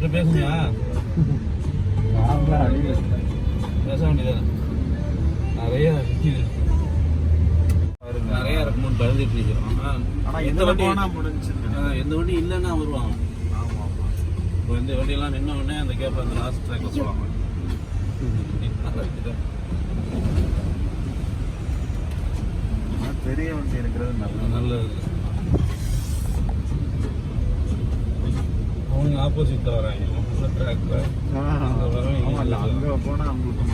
அவர்கிட்ட பேசுனியா? பேச வேண்டியதானே. நிறைய இருக்கும்போது பயந்துட்டு நிற்கிறோம். ஆனால் எந்த வண்டி எந்த வண்டி இல்லைன்னா வருவாங்க. ஆமாம் ஆமாம். இப்போ இந்த வண்டியெல்லாம் நின்ன உடனே அந்த கேப் அந்த லாஸ்ட் ட்ராக்ல போகலாமா? பெரிய வண்டி இருக்கிறது நல்லது. அவங்க ஆப்போசிட்ல வராங்க ட்ராக்ல. அங்கே போனால் அவங்களுக்கு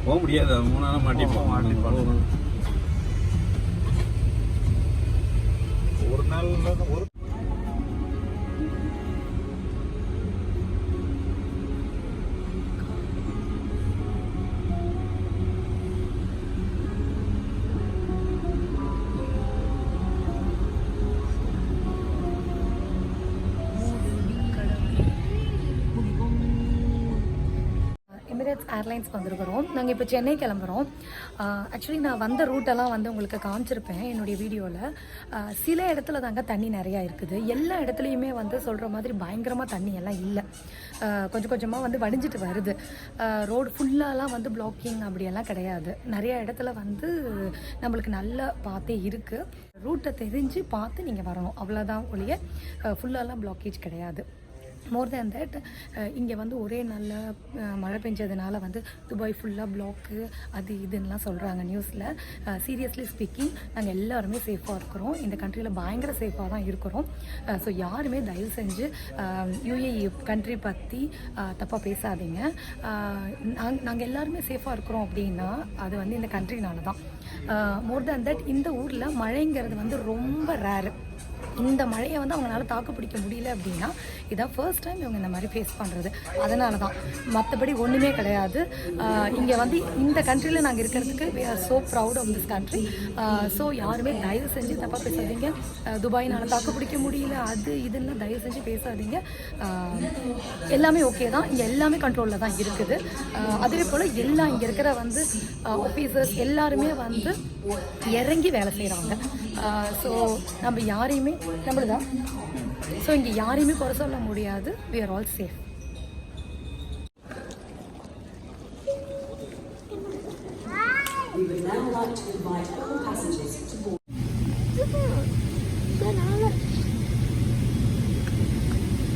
போக முடியாது. 3 நாளாக மாட்டிப்பாங்க. ஒரு நாள் ஒரு எமிரேட்ஸ் ஏர்லைன்ஸ்க்கு வந்திருக்கிறோம். நாங்கள் இப்போ சென்னை கிளம்புறோம். ஆக்சுவலி நான் வந்த ரூட்டெல்லாம் வந்து உங்களுக்கு காமிச்சிருப்பேன் என்னுடைய வீடியோவில். சில இடத்துல தாங்க தண்ணி நிறையா இருக்குது. எல்லா இடத்துலையுமே வந்து சொல்கிற மாதிரி பயங்கரமாக தண்ணி எல்லாம் இல்லை. கொஞ்சம் கொஞ்சமாக வந்து வடிஞ்சிட்டு வருது. ரோடு ஃபுல்லாலாம் வந்து பிளாக்கிங் அப்படியெல்லாம் கிடையாது. நிறையா இடத்துல வந்து நம்மளுக்கு நல்ல பாத்தே இருக்குது. ரூட்டை தெரிஞ்சு பார்த்து நீங்கள் வரணும், அவ்வளோதான் ஒழிய ஃபுல்லாலாம் பிளாக்கேஜ் கிடையாது. மோர் தேன் தட் இங்கே வந்து ஒரே நல்ல மழை பெஞ்சதுனால வந்து துபாய் ஃபுல்லாக பிளாக்கு அது இதுன்னெலாம் சொல்கிறாங்க நியூஸில். சீரியஸ்லி ஸ்பீக்கிங் நாங்கள் எல்லாருமே சேஃபாக இருக்கிறோம். இந்த கண்ட்ரியில் பயங்கர சேஃபாக தான் இருக்கிறோம். ஸோ யாருமே தயவு செஞ்சு யூஏஇ கண்ட்ரி பற்றி தப்பாக பேசாதீங்க. நாங்கள் எல்லாருமே சேஃபாக இருக்கிறோம் அப்படின்னா அது வந்து இந்த கண்ட்ரினால தான். மோர் தேன் தட் இந்த ஊரில் மழைங்கிறது வந்து ரொம்ப ரேரு. இந்த மழையை வந்து அவங்களால தாக்கு பிடிக்க முடியல அப்படின்னா இதான் ஃபர்ஸ்ட் டைம் இவங்க இந்த மாதிரி ஃபேஸ் பண்ணுறது. அதனால தான், மற்றபடி ஒன்றுமே கிடையாது. இங்கே வந்து இந்த கண்ட்ரியில் நாங்கள் இருக்கிறதுக்கு we are so proud of this country. So யாருமே தயவு செஞ்சு தப்பாக பேசாதீங்க. துபாயினால் தாக்கு பிடிக்க முடியல அது இதுன்னு தயவு செஞ்சு பேசாதீங்க. எல்லாமே ஓகே தான். இங்கே எல்லாமே கண்ட்ரோலில் தான் இருக்குது. அதே போல் எல்லாம் இங்கே இருக்கிற வந்து ஆஃபீஸர்ஸ் எல்லாருமே வந்து இறங்கி வேலை செய்கிறாங்க. ஸோ நம்ம யாரையுமே நம்மளுதான். ஸோ இங்கே யாரையுமே குறை சொல்ல முடியாது. we are all safe. We would now like to invite all passengers to board.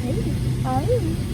Ay, ay.